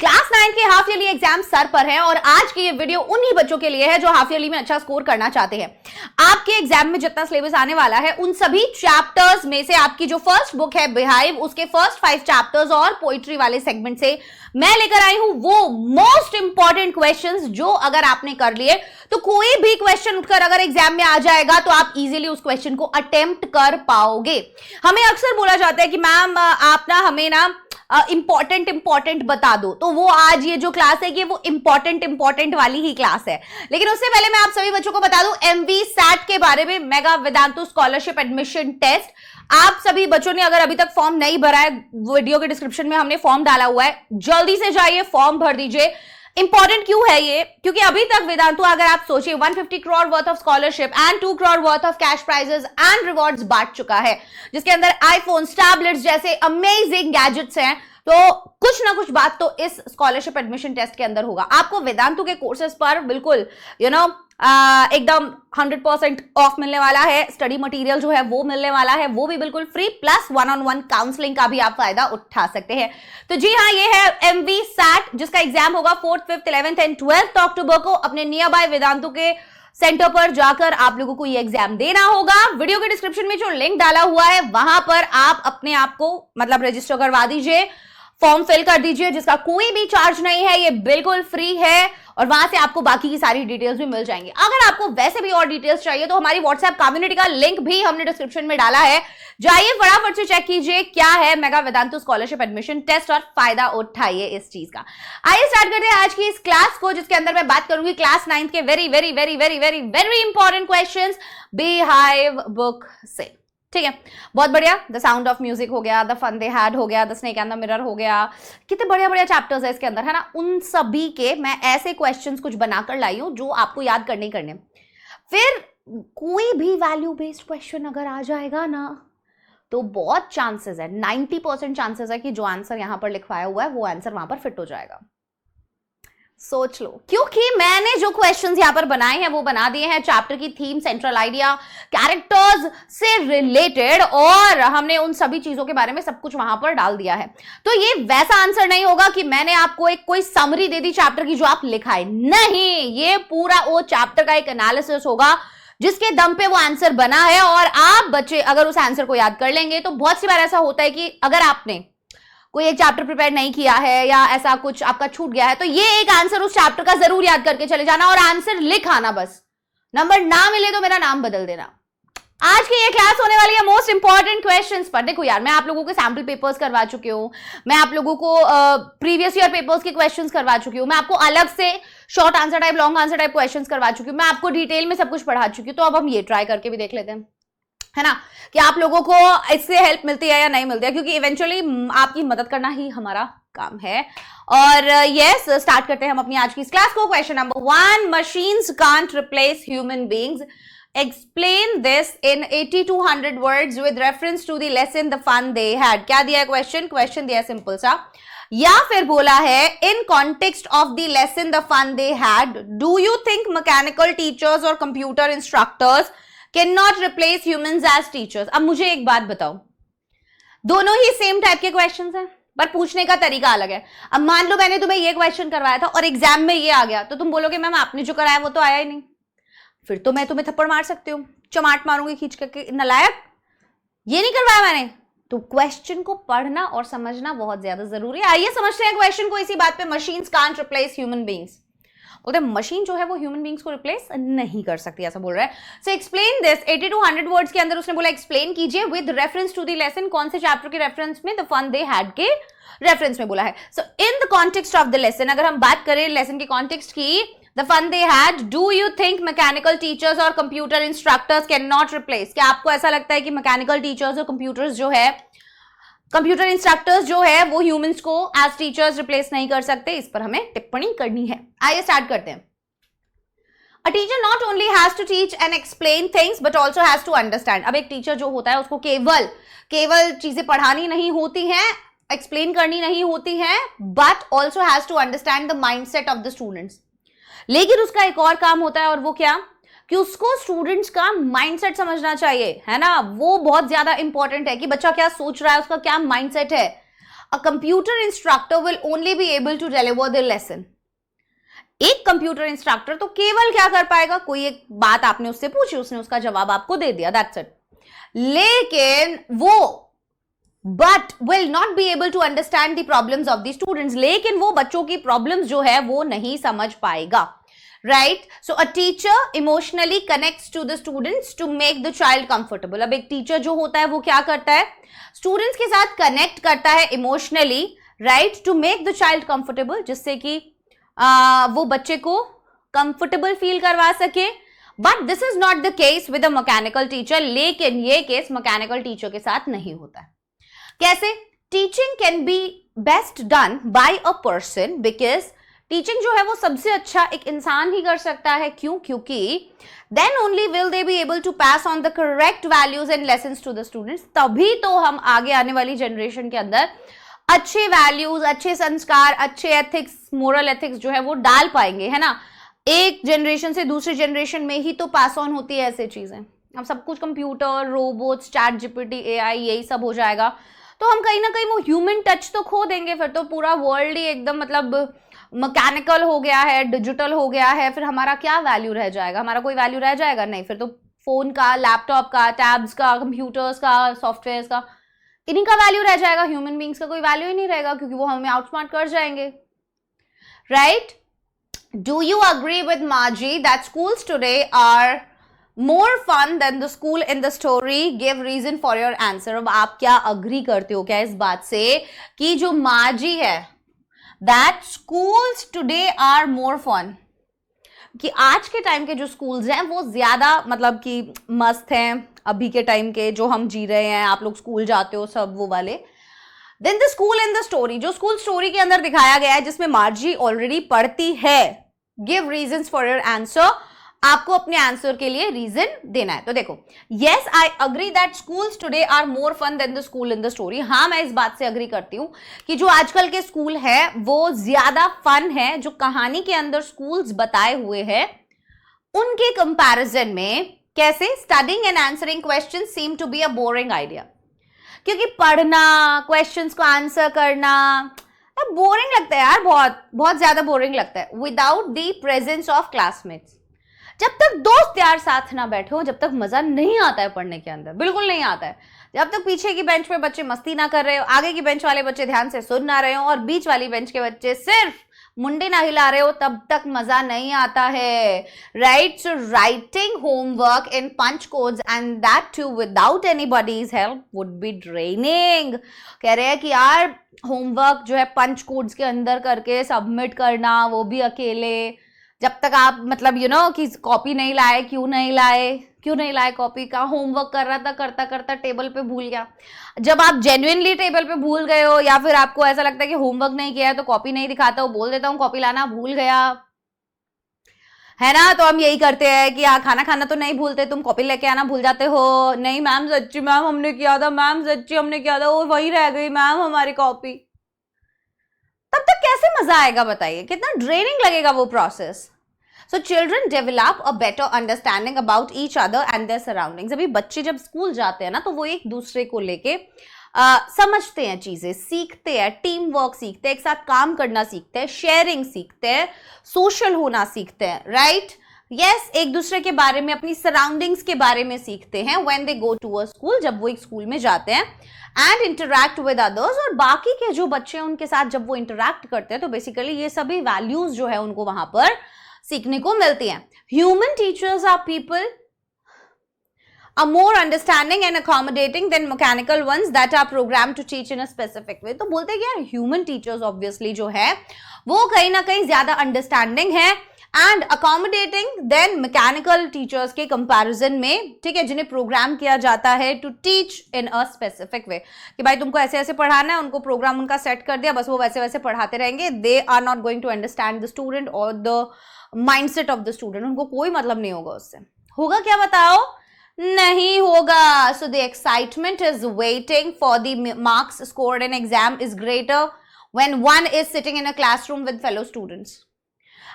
Class 9 के half yearly exam sir पर है और आज की ये वीडियो उन्हीं बच्चों के लिए है जो हाफ ईयरली में अच्छा स्कोर करना चाहते हैं। आपके एग्जाम में जितना सिलेबस आने वाला है उन सभी चैप्टर्स में से आपकी जो फर्स्ट बुक है बिहाइव, उसके फर्स्ट 5 चैप्टर्स और पोइट्री वाले सेगमेंट से मैं लेकर आई हूं वो मोस्ट इंपॉर्टेंट क्वेश्चंस जो अगर आपने कर लिए तो कोई भी क्वेश्चन उठकर अगर एग्जाम में आ जाएगा तो आप इजीली उस क्वेश्चन को अटेम्प्ट कर पाओगे। हमें अक्सर बोला जाता है कि मैम आप ना हमें ना इंपॉर्टेंट बता दो, तो वो आज ये जो क्लास है कि वो इंपॉर्टेंट वाली ही क्लास है। लेकिन उससे पहले मैं आप सभी बच्चों को बता दूं एमवी सैट के बारे में, mega Vedantu scholarship admission test. आप सभी बच्चों ने अगर अभी तक फॉर्म नहीं भरा है, वीडियो के डिस्क्रिप्शन में हमने फॉर्म डाला हुआ है, जल्दी से जाइए फॉर्म भर दीजिए। इंपॉर्टेंट क्यों है ये? क्योंकि अभी तक वेदांतु अगर आप सोचिए 150 crore worth of scholarship and 2 crore worth of cash prices and rewards बांट चुका है, जिसके अंदर आईफोन्स, टैबलेट्स जैसे अमेजिंग गैजेट्स हैं। तो कुछ ना कुछ बात तो इस स्कॉलरशिप एडमिशन टेस्ट के अंदर होगा। आपको वेदांतु के कोर्सेज पर बिल्कुल एकदम 100% ऑफ मिलने वाला है। स्टडी मटेरियल जो है वो मिलने वाला है, वो भी बिल्कुल फ्री, प्लस 1-on-1 काउंसलिंग का भी आप फायदा उठा सकते हैं। तो जी हाँ, ये है एमवी सैट जिसका एग्जाम होगा 4th, 5th, 11th and 12th अक्टूबर को। अपने नियर बाय वेदांतु के सेंटर पर जाकर आप लोगों को ये एग्जाम देना होगा। वीडियो के डिस्क्रिप्शन में जो लिंक डाला हुआ है वहां पर आप अपने आप को रजिस्टर करवा दीजिए, फॉर्म फिल कर दीजिए, जिसका कोई भी चार्ज नहीं है, ये बिल्कुल फ्री है और वहां से आपको बाकी की सारी डिटेल्स भी मिल जाएंगी। अगर आपको वैसे भी और डिटेल्स चाहिए तो हमारी व्हाट्सएप कम्युनिटी का लिंक भी हमने डिस्क्रिप्शन में डाला है, जाइए फटाफट से चेक कीजिए क्या है mega Vedantu scholarship admission test और फायदा उठाइए इस चीज का। आइए स्टार्ट करते हैं आज की इस क्लास को, जिसके अंदर मैं बात करूंगी क्लास 9 के very very very very very very important questions beehive book से। ठीक है, बहुत बढ़िया। द साउंड ऑफ म्यूजिक हो गया, द फन दे हैड हो गया, the snake and the mirror हो गया, कितने बढ़िया बढ़िया चैप्टर्स है इसके अंदर, है ना। उन सभी के मैं ऐसे क्वेश्चंस कुछ बनाकर लाई हूं जो आपको याद करने ही करने। फिर कोई भी वैल्यू बेस्ड क्वेश्चन अगर आ जाएगा ना तो बहुत चांसेस है, 90% चांसेस है कि जो आंसर यहां पर लिखवाया हुआ है वो आंसर वहां पर फिट हो जाएगा। सोच लो, क्योंकि मैंने जो क्वेश्चंस यहां पर बनाए हैं वो बना दिए हैं चैप्टर की थीम, सेंट्रल आइडिया, कैरेक्टर्स से रिलेटेड, और हमने उन सभी चीजों के बारे में सब कुछ वहां पर डाल दिया है। तो ये वैसा आंसर नहीं होगा कि मैंने आपको एक कोई समरी दे दी चैप्टर की जो आप लिखाए, नहीं, ये पूरा वो चैप्टर का एक एनालिसिस होगा जिसके दम पे वो आंसर बना है। और आप बच्चे अगर उस आंसर को याद कर लेंगे तो बहुत सी बार ऐसा होता है कि अगर आपने कोई एक चैप्टर प्रिपेयर नहीं किया है या ऐसा कुछ आपका छूट गया है तो ये एक आंसर उस चैप्टर का जरूर याद करके चले जाना और आंसर लिख आना, बस नंबर ना मिले तो मेरा नाम बदल देना। आज की ये क्लास होने वाली है मोस्ट इंपॉर्टेंट क्वेश्चंस पर। देखो यार, मैं आप लोगों के सैंपल पेपर्स करवा चुकी हूं, मैं आप लोगों को प्रीवियस ईयर पेपर्स के क्वेश्चंस करवा चुकी हूं, मैं आपको अलग से short answer type, long answer type questions करवा चुकी हूं, मैं आपको डिटेल में सब कुछ पढ़ा चुकी हूं। तो अब हम ये ट्राई करके भी देख लेते हैं, है ना, कि आप लोगों को इससे हेल्प मिलती है या नहीं मिलती है, क्योंकि इवेंचुअली आपकी मदद करना ही हमारा काम है। और यस, स्टार्ट करते हैं हम अपनी आज की इस क्लास को। Question number 1, machines can't replace human beings, explain this in 80 to 100 words with reference to the lesson the fun they had. क्या दिया है क्वेश्चन दिया है सिंपल सा, या फिर बोला है in context of the lesson the fun they had do you think mechanical teachers और computer instructors can not replace humans as teachers. अब मुझे एक बात बताओ, दोनों ही सेम टाइप के क्वेश्चंस हैं पर पूछने का तरीका अलग है। अब मान लो मैंने तुम्हें ये क्वेश्चन करवाया था और एग्जाम में ये आ गया तो तुम बोलोगे मैम आपने जो कराया वो तो आया ही नहीं, फिर तो मैं तुम्हें थप्पड़ मार सकती हूँ, चमाट मारूंगी खींच करके, नलायक, ये नहीं करवाया मैंने। तो क्वेश्चन को पढ़ना और समझना बहुत ज्यादा जरूरी है। आइए समझते हैं क्वेश्चन को इसी बात पे। Machines can't replace human beings, बोलते मशीन जो है वो ह्यूमन बीइंग्स को रिप्लेस नहीं कर सकती, ऐसा बोल रहा है। So explain this, 80 to 100 words के अंदर उसने बोला एक्सप्लेन कीजिए with reference to the lesson. कौन से चैप्टर के रेफरेंस में? द फन दे हैड के रेफरेंस में बोला है। So in the context of the lesson, अगर हम बात करें लेसन के कॉन्टेक्स्ट की, the fun they had, do you think mechanical teachers और computer instructors can not replace, क्या आपको ऐसा लगता है कि मैकेनिकल टीचर्स और कंप्यूटर्स जो है, कंप्यूटर इंस्ट्रक्टर्स जो है वो ह्यूमंस को एज टीचर्स रिप्लेस नहीं कर सकते? इस पर हमें टिप्पणी करनी है। आइए स्टार्ट करते हैं। A teacher not only has to teach and explain things but also has to understand। अब एक टीचर जो होता है उसको केवल चीजें पढ़ानी नहीं होती हैं, एक्सप्लेन करनी नहीं होती हैं, but also has to understand the mindset of the students। लेकिन उसका एक और काम होता है, और वो क्या, कि उसको स्टूडेंट्स का माइंडसेट समझना चाहिए, है ना। वो बहुत ज्यादा इंपॉर्टेंट है कि बच्चा क्या सोच रहा है, उसका क्या माइंडसेट है। a computer instructor will only be able to deliver the lesson. एक कंप्यूटर इंस्ट्रक्टर तो केवल क्या कर पाएगा, कोई एक बात आपने उससे पूछी, उसने उसका जवाब आपको दे दिया, दैट्स इट. लेकिन वो but will not be able to understand the problems of the students. लेकिन वो बच्चों की problems जो है वो नहीं समझ पाएगा. Right? So a teacher emotionally connects to the students to make the child comfortable. अब एक टीचर जो होता है वो क्या करता है, स्टूडेंट्स के साथ कनेक्ट करता है emotionally, right, to make the child comfortable, जिससे कि वो बच्चे को कंफर्टेबल फील करवा सके. But this is not the case with a mechanical teacher. लेकिन ये केस मैकेनिकल टीचर के साथ नहीं होता है. कैसे? Teaching can be best done by a person, because teaching जो है वो सबसे अच्छा एक इंसान ही कर सकता है. क्यों? क्योंकि then only will they be able to pass on the correct values and lessons to the students. तभी तो हम आगे आने वाली जनरेशन के अंदर अच्छे वैल्यूज, अच्छे संस्कार, अच्छे एथिक्स, मोरल एथिक्स जो है वो डाल पाएंगे, है ना. एक जनरेशन से दूसरी जनरेशन में ही तो पास ऑन होती है ऐसे चीजें. अब सब कुछ computer, robots, chat GPT, AI, यही सब हो जाएगा, तो हम कहीं ना कहीं वो ह्यूमन टच तो खो देंगे. फिर तो पूरा वर्ल्ड ही एकदम मतलब मैकेनिकल हो गया है, डिजिटल हो गया है. फिर हमारा क्या वैल्यू रह जाएगा? हमारा कोई वैल्यू रह जाएगा? नहीं. फिर तो फोन का, लैपटॉप का, टैब्स का, कंप्यूटर्स का, सॉफ्टवेयर का, इन्हीं का वैल्यू रह जाएगा. ह्यूमन बींग्स का कोई वैल्यू ही नहीं रहेगा, क्योंकि वो हमें आउटस्मार्ट कर जाएंगे. Right? Do you agree with Margie that schools today are more fun than the school in the story? Give reason for your answer. अब आप क्या अग्री करते हो क्या इस बात से कि जो माजी है, that schools today are more fun, कि आज के टाइम के जो स्कूल्स हैं वो ज्यादा मतलब कि मस्त हैं अभी के टाइम के जो हम जी रहे हैं. आप लोग स्कूल जाते हो सब वो वाले. Then the school in the story, जो स्कूल स्टोरी के अंदर दिखाया गया है जिसमें मार्जी ऑलरेडी पढ़ती है. Give reasons for your answer. आपको अपने आंसर के लिए रीजन देना है. तो देखो, yes I agree that schools today are more fun than the school in the story. हाँ, मैं इस बात से अग्री करती हूँ कि जो आजकल के स्कूल है वो ज्यादा फन है. जो कहानी के अंदर स्कूल्स बताए हुए हैं उनके कंपैरिजन में. कैसे? Studying and answering question seem to be a boring idea. क्योंकि पढ़ना, क्वेश्चंस को आंसर करना बोरिंग लगता है यार, बहुत बहुत ज्यादा बोरिंग लगता है. Without the presence of classmates, जब तक दोस्त यार साथ ना बैठे हो, जब तक मजा नहीं आता है पढ़ने के अंदर, बिल्कुल नहीं आता है. जब तक पीछे की बेंच पे बच्चे मस्ती ना कर रहे हो, आगे की बेंच वाले बच्चे ध्यान से सुन ना रहे हो और बीच वाली बेंच के बच्चे सिर्फ मुंडे ना हिला रहे हो, तब तक मजा नहीं आता है. Right? So writing homework in punch codes and that to without anybody's help would be draining. कह रहे हैं कि यार होमवर्क जो है पंच कोड्स के अंदर करके सबमिट करना, वो भी अकेले, जब तक आप मतलब यू नो कि कॉपी नहीं लाए. क्यों नहीं लाए कॉपी का? होमवर्क कर रहा था, करता करता टेबल पे भूल गया. जब आप जेन्युइनली टेबल पे भूल गए हो या फिर आपको ऐसा लगता है कि होमवर्क नहीं किया है तो कॉपी नहीं दिखाता हूँ, बोल देता हूँ कॉपी लाना भूल गया, है ना. तो हम यही करते हैं कि खाना खाना तो नहीं भूलते, तुम कॉपी लेके आना भूल जाते हो. नहीं मैम सच्ची मैम हमने किया था, मैम सच्ची हमने किया था, वो वही रह गई मैम हमारी कॉपी. तब तक कैसे मजा आएगा बताइए? कितना ड्रेनिंग लगेगा वो process. So children develop a better understanding about each other and their surroundings. अभी बच्चे जब स्कूल जाते हैं ना तो वो एक दूसरे को लेके समझते हैं, चीजें सीखते हैं, टीम वर्क सीखते हैं, एक साथ काम करना सीखते हैं, शेयरिंग सीखते हैं, सोशल होना सीखते हैं. राइट? यस, एक दूसरे के बारे में, अपनी सराउंडिंग्स के बारे में सीखते हैं when they go to a school, जब वो एक स्कूल में जाते हैं. एंड इंटरैक्ट विद अदर्स, और बाकी के जो बच्चे हैं उनके साथ जब वो इंटरैक्ट करते हैं तो बेसिकली ये सभी वैल्यूज जो है उनको वहां पर सीखने को मिलती हैं. Human teachers are people are more understanding and accommodating than mechanical ones that are programmed to teach in a specific way. तो बोलते हैं कि यार ह्यूमन टीचर्स ऑब्वियसली जो है वो कहीं ना कहीं ज्यादा अंडरस्टैंडिंग है and accommodating than mechanical teachers के कंपैरिजन में. ठीक है? जिन्हें प्रोग्राम किया जाता है to teach in a specific way, कि भाई तुमको ऐसे ऐसे पढ़ाना है, उनको प्रोग्राम उनका सेट कर दिया, बस वो वैसे वैसे पढ़ाते रहेंगे. They are not going to understand the student और the mindset of the student. उनको कोई मतलब नहीं होगा उससे. होगा क्या बताओ? नहीं होगा. So the excitement is waiting for the marks scored in exam is greater when one is sitting in a classroom with fellow students.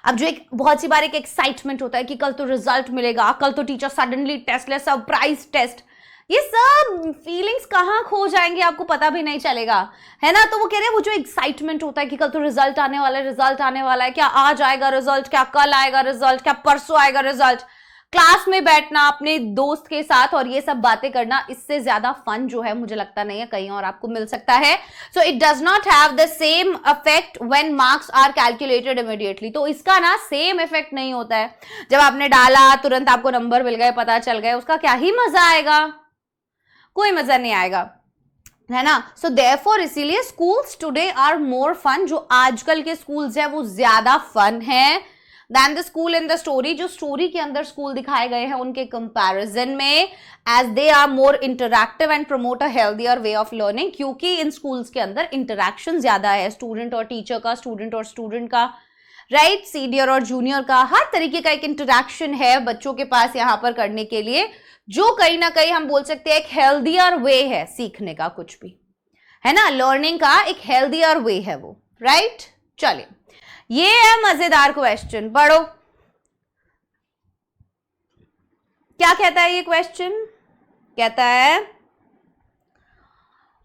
अब जो एक बहुत सी बार एक एक्साइटमेंट होता है कि कल तो रिजल्ट मिलेगा, कल तो टीचर सडनली टेस्ट ले, सरप्राइज टेस्ट. ये सब फीलिंग्स कहाँ खो जाएंगे आपको पता भी नहीं चलेगा, है ना। तो वो कह रहे हैं वो जो एक्साइटमेंट होता है कि कल तो रिजल्ट आने वाला है, रिजल्ट आने वाला है, क्या आज आएगा रिजल्ट, क्या कल आएगा रिजल्ट, क्या परसों आएगा रिजल्ट, क्लास में बैठना अपने दोस्त के साथ और ये सब बातें करना, इससे ज्यादा फन जो है मुझे लगता नहीं है कहीं और आपको मिल सकता है। So it does not have the same effect when marks are calculated immediately. तो इसका ना सेम इफेक्ट नहीं होता है, जब आपने डाला तुरंत आपको नंबर मिल गए, पता चल गए, उसका क्या ही मजा आएगा, कोई मजा नहीं आएगा, है ना। सो देयरफॉर इसीलिए schools today are more fun, जो आजकल के स्कूल्स है वो ज्यादा फन है than the school in the story. जो स्टोरी के अंदर स्कूल दिखाए गए हैं उनके कंपैरिजन में, as they are more interactive and promote a healthier way of learning, क्योंकि इन स्कूल्स के अंदर इंटरैक्शन ज्यादा है, स्टूडेंट और टीचर का, स्टूडेंट और स्टूडेंट का, राइट, सीनियर और जूनियर का, हर तरीके का एक इंटरैक्शन है बच्चों के पास यहाँ पर करने के लिए, जो कहीं ना कहीं हम बोल सकते हैं एक हेल्दियर वे है सीखने का, कुछ भी, है ना, लर्निंग का एक हेल्दियर वे है वो, राइट। चलिए ये है मजेदार क्वेश्चन, पढ़ो क्या कहता है ये क्वेश्चन। कहता है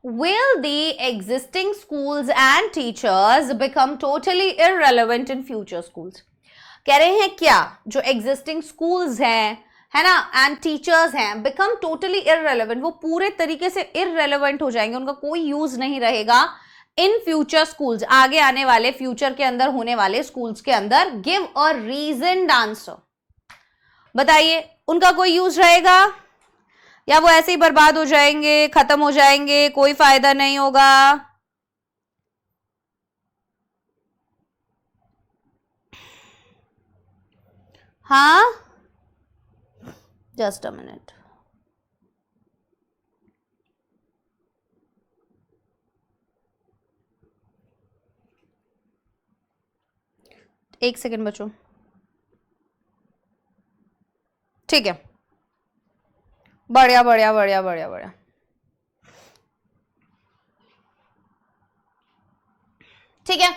will the existing schools and teachers become totally irrelevant in future schools। कह रहे हैं क्या जो existing schools हैं, है ना, एंड टीचर्स हैं, बिकम टोटली इररेलेवेंट, वो पूरे तरीके से इररेलेवेंट हो जाएंगे, उनका कोई यूज नहीं रहेगा इन फ्यूचर स्कूल्स, आगे आने वाले फ्यूचर के अंदर होने वाले स्कूल्स के अंदर। गिव अ रीजन्ड आंसर, बताइए उनका कोई यूज रहेगा या वो ऐसे ही बर्बाद हो जाएंगे, खत्म हो जाएंगे, कोई फायदा नहीं होगा। हाँ, जस्ट अ मिनट, एक सेकेंड बच्चों, ठीक है, बढ़िया बढ़िया बढ़िया बढ़िया बढ़िया। ठीक है,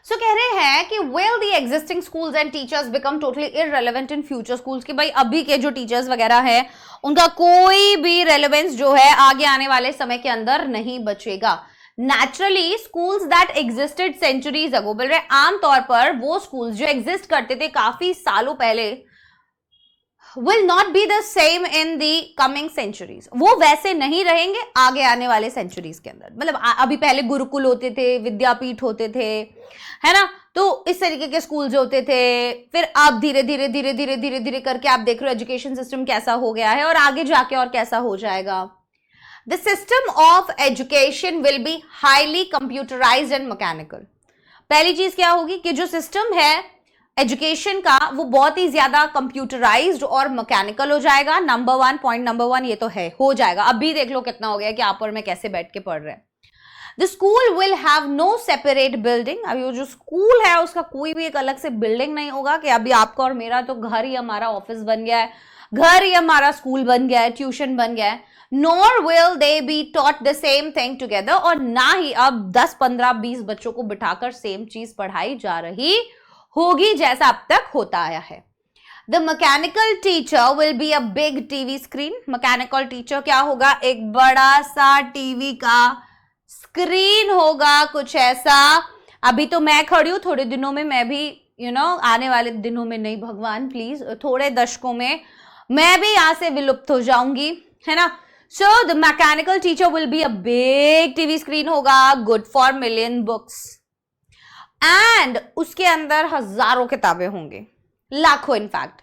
सो कह रहे हैं कि will the existing schools and teachers become totally irrelevant in future schools, कि भाई अभी के जो टीचर्स वगैरह हैं उनका कोई भी रेलेवेंस जो है आगे आने वाले समय के अंदर नहीं बचेगा। Naturally schools that existed centuries ago, बोल रहे आमतौर पर वो स्कूल्स जो एग्जिस्ट करते थे काफी सालों पहले, will not be the same in the coming centuries, वो वैसे नहीं रहेंगे आगे आने वाले सेंचुरीज के अंदर। मतलब अभी पहले गुरुकुल होते थे, विद्यापीठ होते थे, है ना, तो इस तरीके के स्कूल जो होते थे, फिर अब धीरे धीरे धीरे धीरे धीरे धीरे करके आप देख रहे हो एजुकेशन सिस्टम कैसा हो गया है और आगे जाके और कैसा हो जाएगा। The system of education will be highly computerized and mechanical। पहली चीज क्या होगी कि जो सिस्टम है एजुकेशन का वो बहुत ही ज्यादा कंप्यूटराइज्ड और मैकेनिकल हो जाएगा। Number one, point number one ये तो है, हो जाएगा। अभी देख लो कितना हो गया कि आप और मैं कैसे बैठ के पढ़ रहे हैं। The school will have no separate building, अभी वो जो स्कूल है उसका कोई भी एक अलग से बिल्डिंग नहीं होगा कि अभी आपका और मेरा तो घर ही हमारा ऑफिस बन गया है, घर ही हमारा स्कूल बन गया है, ट्यूशन बन गया है। Nor will they be taught the same thing together, और ना ही अब 10, 15, 20 बच्चों को बिठाकर सेम चीज पढ़ाई जा रही होगी जैसा अब तक होता आया है। The mechanical teacher will be a big TV screen, mechanical teacher क्या होगा, एक बड़ा सा टीवी का स्क्रीन होगा, कुछ ऐसा। अभी तो मैं खड़ी हूं, थोड़े दिनों में मैं भी आने वाले दिनों में नहीं, भगवान प्लीज, थोड़े दशकों में मैं भी यहां से विलुप्त हो जाऊंगी, है ना। So the mechanical teacher will be a big TV screen होगा, good for million books, and उसके अंदर हजारों किताबें होंगी, लाखों in fact.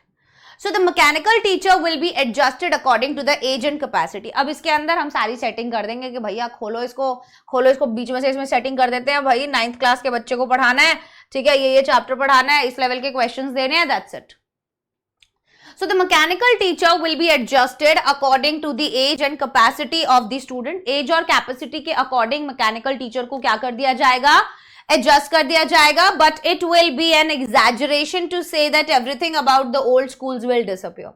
So the mechanical teacher will be adjusted according to the age and capacity. अब इसके अंदर हम सारी सेटिंग कर देंगे कि भैया खोलो इसको बीच में से इसमें सेटिंग कर देते हैं, भाई 9th क्लास के बच्चे को पढ़ाना है, ठीक है, ये चैप्टर पढ़ाना है, इस लेवल के क्वेश्चंस देने हैं, that's it. So the mechanical teacher will be adjusted according to the age and capacity of the student। age और capacity के according mechanical teacher को क्या कर दिया जाएगा, adjust कर दिया जाएगा। But it will be an exaggeration to say that everything about the old schools will disappear।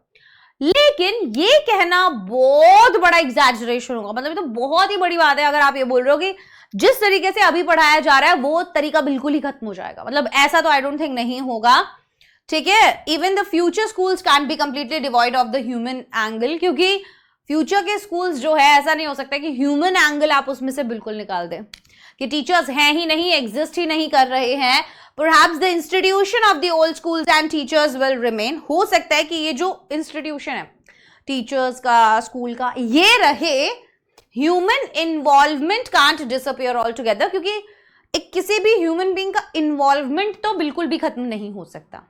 लेकिन ये कहना बहुत बड़ा exaggeration होगा, मतलब ये तो बहुत ही बड़ी बात है अगर आप ये बोल रहे हो कि जिस तरीके से अभी पढ़ाया जा रहा है वो तरीका बिल्कुल ही खत्म हो जाएगा। मतलब ऐसा तो आई डोंट थिंक नहीं होगा, ठीक है। Even the future schools can be completely devoid of the human angle, क्योंकि फ्यूचर के स्कूल्स जो है, ऐसा नहीं हो सकता कि ह्यूमन एंगल आप उसमें से बिल्कुल निकाल दें कि टीचर्स हैं ही नहीं, एग्जिस्ट ही नहीं कर रहे हैं. Perhaps the institution of the old schools and teachers will remain. हो सकता है कि ये जो इंस्टीट्यूशन है टीचर्स का, स्कूल का, ये रहे. Human involvement can't disappear all together, क्योंकि एक किसी भी ह्यूमन बीइंग का इन्वॉल्वमेंट तो बिल्कुल भी खत्म नहीं हो सकता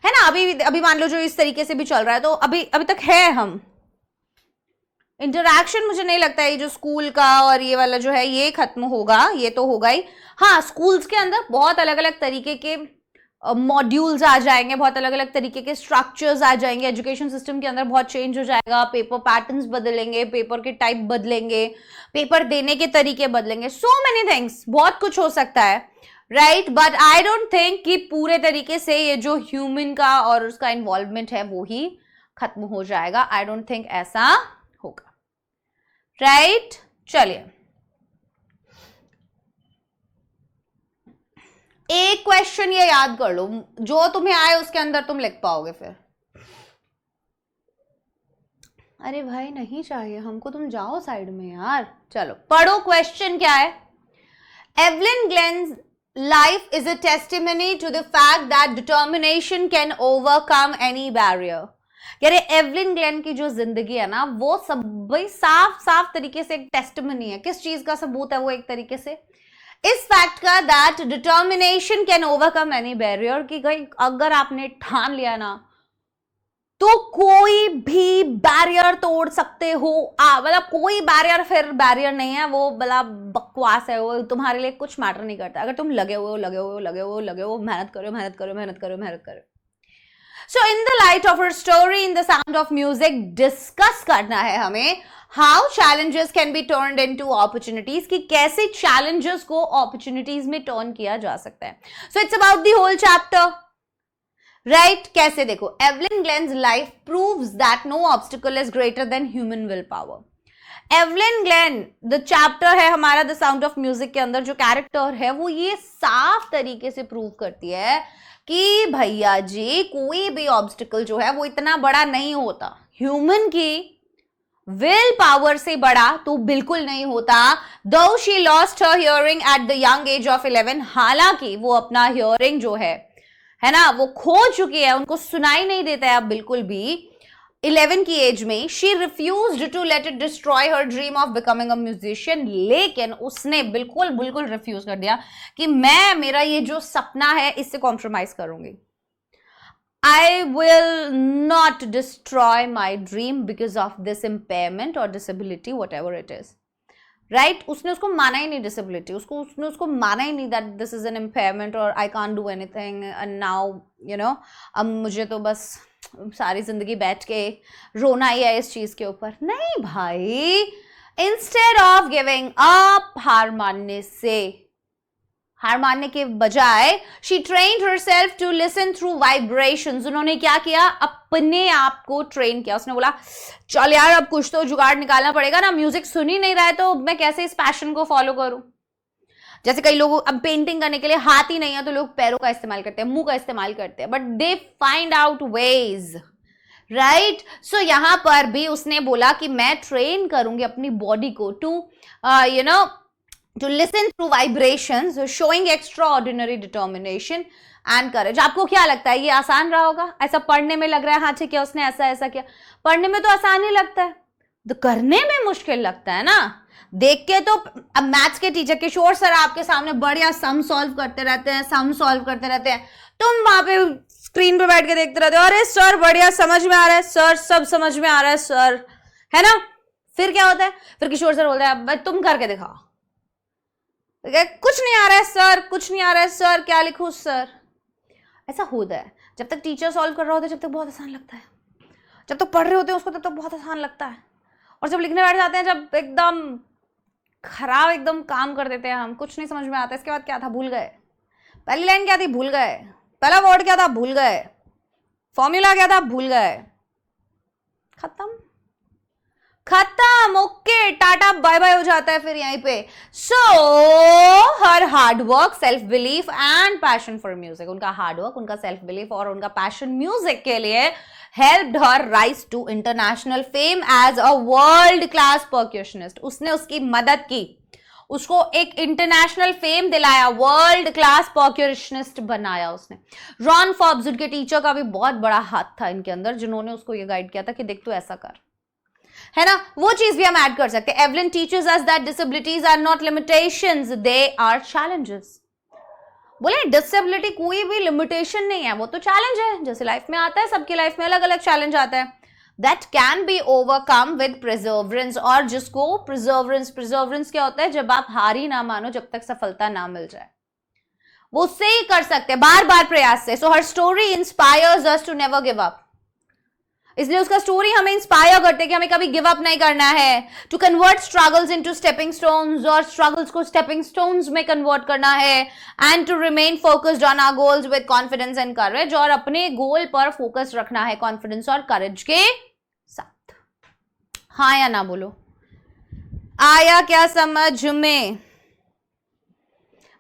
है ना. अभी मान लो जो इस तरीके से भी चल रहा है तो अभी तक है. हम इंटरैक्शन, मुझे नहीं लगता है ये जो स्कूल का और ये वाला जो है ये खत्म होगा, ये तो होगा ही. हाँ, स्कूल्स के अंदर बहुत अलग अलग तरीके के मॉड्यूल्स आ जाएंगे, बहुत अलग अलग तरीके के स्ट्रक्चर्स आ जाएंगे. एजुकेशन सिस्टम के अंदर बहुत चेंज हो जाएगा. पेपर पैटर्न्स बदलेंगे, पेपर के टाइप बदलेंगे, पेपर देने के तरीके बदलेंगे. सो मेनी थिंग्स, बहुत कुछ हो सकता है, right. But I don't think कि पूरे तरीके से ये जो ह्यूमन का और उसका इन्वॉल्वमेंट है वो ही खत्म हो जाएगा. आई डोंट थिंक ऐसा होगा, राइट. चलिए, एक क्वेश्चन ये याद कर लो, जो तुम्हें आए उसके अंदर तुम लिख पाओगे फिर. अरे भाई नहीं चाहिए हमको, तुम जाओ साइड में यार. चलो पढ़ो, क्वेश्चन क्या है. Evelyn Glennie's life is a testimony to the fact that determination can overcome any barrier. यार एवलिन ग्लेन की जो जिंदगी है ना, वो सब भाई साफ साफ तरीके से एक टेस्टिमनी है. किस चीज का सबूत है वो? एक तरीके से इस फैक्ट का, that determination can overcome any barrier, कि अगर आपने ठान लिया ना तो कोई भी बैरियर तोड़ सकते हो. मतलब कोई बैरियर फिर बैरियर नहीं है, वो बड़ा बकवास है. वो तुम्हारे लिए कुछ मैटर नहीं करता अगर तुम लगे हुए हो, मेहनत करो. So in the light of her story, in the sound of music, discuss करना है हमें how challenges can be turned into opportunities, कि कैसे challenges को opportunities में turn किया जा सकता है. So it's about the whole chapter, right? कैसे देखो, Evelyn Glenn's life proves that no obstacle is greater than human willpower. Evelyn Glenn, the chapter है हमारा द साउंड ऑफ म्यूजिक के अंदर, जो कैरेक्टर है वो ये साफ तरीके से प्रूव करती है कि भैया जी कोई भी ऑब्स्टिकल जो है वो इतना बड़ा नहीं होता. ह्यूमन की विल पावर से बड़ा तो बिल्कुल नहीं होता. दो she lost her hearing at the young age of 11, हालांकि वो अपना हियरिंग जो है ना, वो खो चुकी है, उनको सुनाई नहीं देता है अब बिल्कुल भी. 11 की एज में she refused to let it destroy her dream of becoming a musician. लेकिन उसने बिल्कुल रिफ्यूज कर दिया कि मैं, मेरा ये जो सपना है इससे कॉम्प्रोमाइज करूंगी. I will not destroy my dream because of this impairment और disability, whatever it is, right. उसने उसको माना ही नहीं डिसेबिलिटी, उसने उसको माना ही नहीं that this is an impairment और I can't do anything and now you know, अब मुझे तो बस सारी जिंदगी बैठ के रोना ही है इस चीज के ऊपर. नहीं भाई, इंस्टेड ऑफ गिविंग अप, हार मानने के बजाय she trained herself to listen through vibrations. उन्होंने क्या किया, अपने आप को ट्रेन किया. उसने बोला चल यार अब कुछ तो जुगाड़ निकालना पड़ेगा ना, म्यूजिक सुन ही नहीं रहा है तो मैं कैसे इस पैशन को फॉलो करूं. जैसे कई लोगों, अब पेंटिंग करने के लिए हाथ ही नहीं है तो लोग पैरों का इस्तेमाल करते हैं, मुंह का इस्तेमाल करते हैं, but they find out ways, right. So यहां पर भी उसने बोला कि मैं ट्रेन करूंगी अपनी बॉडी को to you know to listen through vibrations, showing extraordinary determination and courage. आपको क्या लगता है ये आसान रहा होगा? ऐसा पढ़ने में लग रहा है हाँ ठीक है उसने ऐसा किया, पढ़ने में तो आसान ही लगता है, तो करने में मुश्किल लगता है ना. देख के तो, अब मैथ्स के टीचर किशोर सर आपके सामने बढ़िया सम सॉल्व करते रहते हैं, तुम वहां पे स्क्रीन पे बैठ के देखते रहते हो, अरे सर बढ़िया समझ में आ रहा है सर, सब समझ में आ रहा है सर, है ना. फिर क्या होता है, फिर किशोर सर बोलते हैं तुम करके दिखाओ. कुछ नहीं आ रहा है सर, कुछ नहीं आ रहा है सर, क्या लिखूं सर. ऐसा होता है. जब तक टीचर सॉल्व कर रहा होता है जब तक बहुत आसान लगता है, जब तक पढ़ रहे होते हैं उसको तब तक बहुत आसान लगता है, और जब लिखने बैठ जाते हैं, जब एकदम खराब एकदम काम कर देते हैं हम, कुछ नहीं समझ में आता. इसके बाद क्या था भूल गए, पहली लाइन क्या थी भूल गए, पहला वर्ड क्या था भूल गए, फॉर्मूला क्या था भूल गए, खत्म. खत्म, ओके, टाटा बाय बाय हो जाता है फिर यहीं पे। So her hard work, self belief and passion for music, उनका हार्ड वर्क, उनका सेल्फ बिलीफ और उनका पैशन म्यूजिक के लिए helped her rise to international fame as a world class percussionist। उसने उसकी मदद की, उसको एक इंटरनेशनल फेम दिलाया, वर्ल्ड क्लास परक्यूशनिस्ट बनाया उसने। रॉन फॉर्ब्स उनके टीचर का भी बहुत बड़ा हाथ था इनके अंदर, जिन्होंने उसको ये गाइड किया था कि देख तू ऐसा कर, है ना। वो चीज भी हम ऐड कर सकते हैं। Evelyn teaches us that disabilities are not limitations, they are challenges. बोले डिसेबिलिटी कोई भी लिमिटेशन नहीं है, वो तो चैलेंज है, जैसे लाइफ में आता है, सबकी लाइफ में अलग अलग चैलेंज आता है। That can be overcome with perseverance, और जिसको प्रिजर्वरेंस क्या होता है, जब आप हार ही ना मानो जब तक सफलता ना मिल जाए, वो उससे ही कर सकते हैं, बार बार प्रयास से। So her story inspires us to never give up, इसलिए उसका स्टोरी हमें इंस्पायर करते हैं कि हमें कभी गिव अप नहीं करना है। To convert struggles into stepping stones, और स्ट्रगल्स को स्टेपिंग स्टोन्स में कन्वर्ट करना है। And to remain focused on our goals with confidence and courage, और अपने गोल पर फोकस रखना है कॉन्फिडेंस और करेज के साथ। हाँ या ना बोलो, आया क्या समझ में?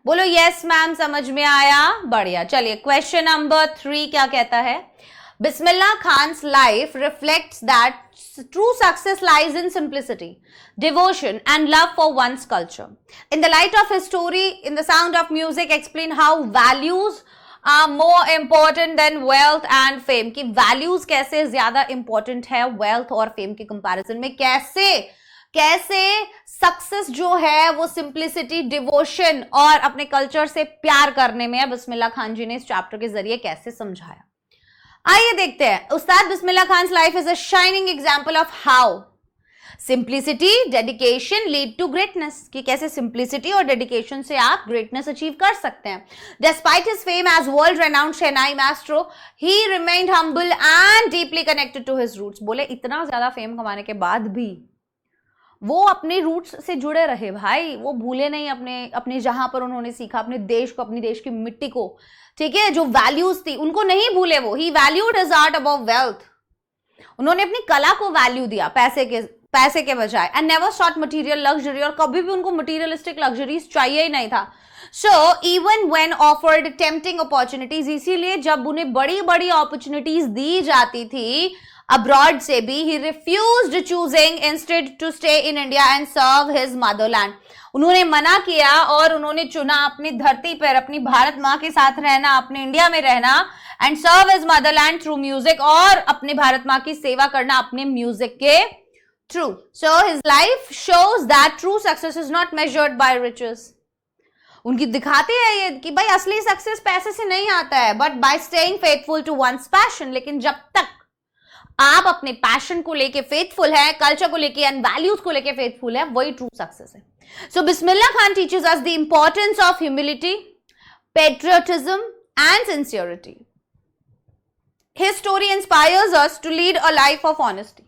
बोलो यस मैम, समझ में आया, बढ़िया। चलिए क्वेश्चन नंबर 3 क्या कहता है? Bismillah Khan's life reflects that true success lies in simplicity, devotion, and love for one's culture. In the light of his story, in the sound of music, explain how values are more important than wealth and fame. कि values कैसे ज्यादा important है wealth और fame के comparison में, कैसे success जो है वो सिंप्लिसिटी, डिवोशन और अपने कल्चर से प्यार करने में है। बिस्मिल्लाह खान जी ने इस चैप्टर के जरिए कैसे समझाया, आइए देखते हैं। Ustad Bismillah Khan life is a shining example of how simplicity, dedication lead to greatness, कि कैसे सिंप्लिसिटी और डेडिकेशन से आप ग्रेटनेस अचीव कर सकते हैं। Despite his fame as world renowned shehnai maestro, he remained humble and deeply connected to his roots. बोले इतना ज्यादा फेम कमाने के बाद भी वो अपने रूट्स से जुड़े रहे भाई, वो भूले नहीं अपने जहां पर उन्होंने सीखा, अपने देश को, अपनी देश की मिट्टी को, ठीक है, जो वैल्यूज थी उनको नहीं भूले वो। He valued his art above wealth, उन्होंने अपनी कला को वैल्यू दिया पैसे के बजाय। And never sought material luxury, और कभी भी उनको मटेरियलिस्टिक लग्जरीज चाहिए ही नहीं था। So even when offered tempting opportunities, इसीलिए जब उन्हें बड़ी बड़ी अपॉर्चुनिटीज दी जाती थी अब्रॉड से भी, he refused choosing instead to stay in India and serve his motherland. उन्होंने मना किया और उन्होंने चुना अपनी धरती पर, अपनी भारत माँ के साथ रहना, अपने इंडिया में रहना, and serve his motherland through music, और अपने भारत माँ की सेवा करना अपने म्यूजिक के थ्रू। So his life shows that true success is not measured by riches. उनकी दिखाते हैं ये कि भाई असली सक्सेस पैसे से नहीं आता है, but by staying faithful to one's passion. लेकिन जब तक आप अपने पैशन को लेके फेथफुल है, कल्चर को लेके एंड वैल्यूज को लेके फेथफुल है, वही ट्रू सक्सेस है। So Bismillah Khan teachers us the importance of humility, patriotism and sincerity. His story inspires us to lead a life of honesty.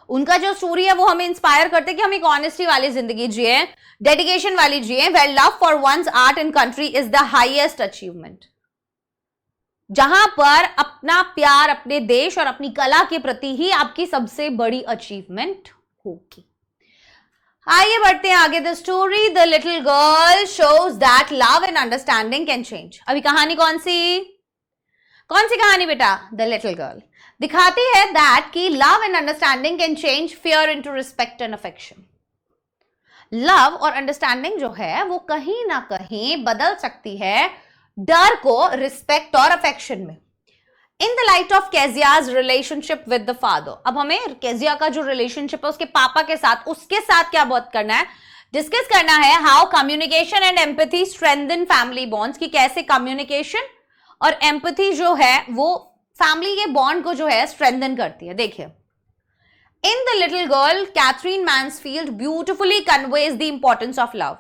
उनका जो स्टोरी है वो हमें इंस्पायर करते हैं कि हम एक ऑनेस्टी वाली जिंदगी जिए, डेडिकेशन वाली जिए, where love for one's art and country is the highest achievement, जहां पर अपना प्यार अपने देश और अपनी कला के प्रति ही आपकी सबसे बड़ी अचीवमेंट होगी। आइए बढ़ते हैं आगे। The story the little girl shows that love and understanding can change. अभी कहानी कौन सी कहानी बेटा? द लिटिल गर्ल दिखाती है दैट की love and understanding can change fear into respect and affection. Love और अंडरस्टैंडिंग जो है वो कहीं ना कहीं बदल सकती है डर को रिस्पेक्ट और अफेक्शन में। इन the light of Keziah's relationship with the father, अब हमें केजिया का जो रिलेशनशिप है उसके पापा के साथ, उसके साथ क्या बात करना है, डिस्कस करना है। How communication and empathy strengthen family bonds, की कैसे कम्युनिकेशन और एम्पैथी जो है वो फैमिली के बॉन्ड को जो है स्ट्रेंथन करती है। देखिए, in the little girl Katherine Mansfield beautifully conveys the importance of love.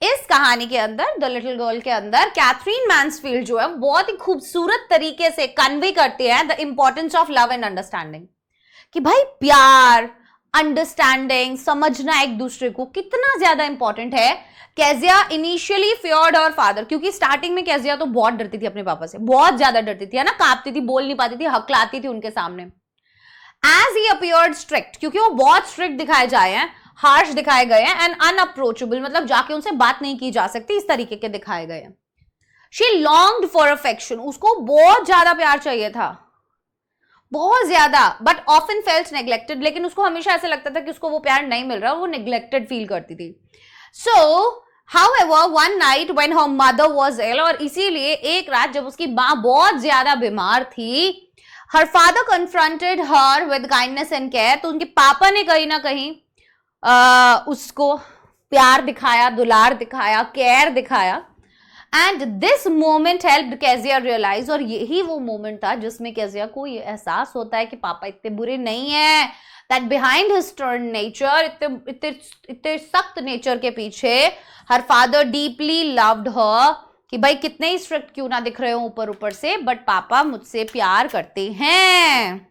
इस कहानी के अंदर, द लिटिल गर्ल के अंदर, कैथरीन मैन्सफील्ड जो है बहुत ही खूबसूरत तरीके से कन्वे करती है the importance of love and understanding, कि भाई प्यार, अंडरस्टैंडिंग, समझना एक दूसरे को कितना ज्यादा इंपॉर्टेंट है। Kezia initially feared her father, क्योंकि स्टार्टिंग में केजिया तो बहुत डरती थी अपने पापा से, बहुत ज्यादा डरती थी, है ना, कांपती थी, बोल नहीं पाती थी, हकलाती थी उनके सामने। एज ही अपीयर्ड स्ट्रिक्ट, क्योंकि वो बहुत स्ट्रिक्ट दिखाए जाए हैं, हार्श दिखाए गए हैं, एंड अनअप्रोचेबल, मतलब जाके उनसे बात नहीं की जा सकती, इस तरीके के दिखाए गए हैं. शी लॉन्ग्ड फॉर अफेक्शन, उसको बहुत ज्यादा प्यार चाहिए था, बहुत ज्यादा, बट ऑफन फेल्ट नेग्लेक्टेड, लेकिन उसको हमेशा ऐसा लगता था कि उसको वो प्यार नहीं मिल रहा, वो नेग्लेक्टेड फील करती थी. सो however one night when her mother was ill, और इसीलिए एक रात जब उसकी माँ बहुत ज्यादा बीमार थी, her father confronted her with kindness and care, तो उनके पापा ने कहीं ना कहीं उसको प्यार दिखाया, दुलार दिखाया, केयर दिखाया. And this moment helped Kezia realise, और यही वो मोमेंट था जिसमें केजिया को ये एहसास होता है कि पापा इतने बुरे नहीं है, that behind his stern nature, इतने सख्त नेचर के पीछे her father deeply loved her, कि भाई कितने ही स्ट्रिक्ट क्यों ना दिख रहे हो ऊपर ऊपर से, बट पापा मुझसे प्यार करते हैं.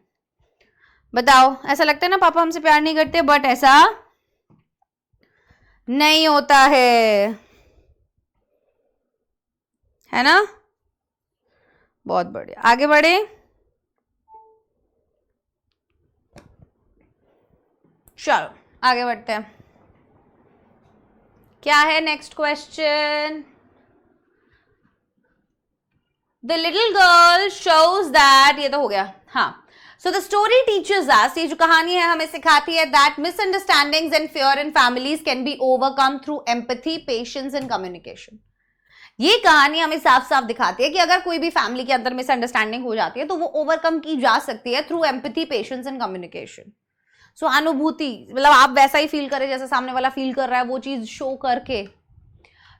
बताओ, ऐसा लगता है ना पापा हमसे प्यार नहीं करते, बट ऐसा नहीं होता है ना. बहुत बढ़िया, आगे बढ़े. चलो आगे बढ़ते हैं. क्या है next question. The little girl shows that, ये तो हो गया. हाँ, सो द स्टोरी टीचर्स अस, ये जो कहानी है हमें सिखाती है that misunderstandings and fear in families can be overcome through empathy, patience and communication. ये कहानी हमें साफ साफ दिखाती है कि अगर कोई भी फैमिली के अंदर मिसअंडरस्टैंडिंग हो जाती है तो वो ओवरकम की जा सकती है through empathy, patience and communication. So Anubhuti, मतलब आप वैसा ही फील करें जैसे सामने वाला फील कर रहा है, वो चीज शो करके,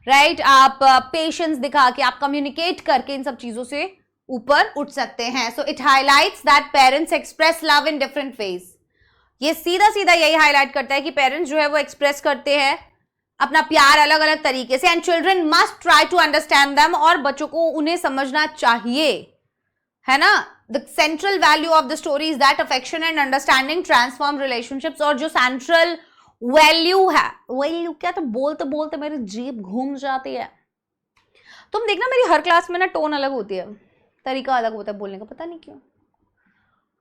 राइट, आप पेशेंस दिखा के, आप कम्युनिकेट करके इन सब चीजों से ऊपर उठ सकते हैं. So it highlights that parents express love in different ways. ये सीधा सीधा यही हाईलाइट करता है कि पेरेंट्स जो है वो एक्सप्रेस करते हैं अपना प्यार अलग अलग तरीके से, and children must try to understand them, और बच्चों को उन्हें समझना चाहिए, है ना. The central value of the story is that affection and understanding transform relationships. और जो सेंट्रल वैल्यू है, वैल्यू क्या, तो बोलते बोलते मेरी जीभ घूम जाती है. तुम देखना मेरी हर क्लास में ना टोन अलग होती है, तरीका अलग होता है बोलने का, पता नहीं क्यों.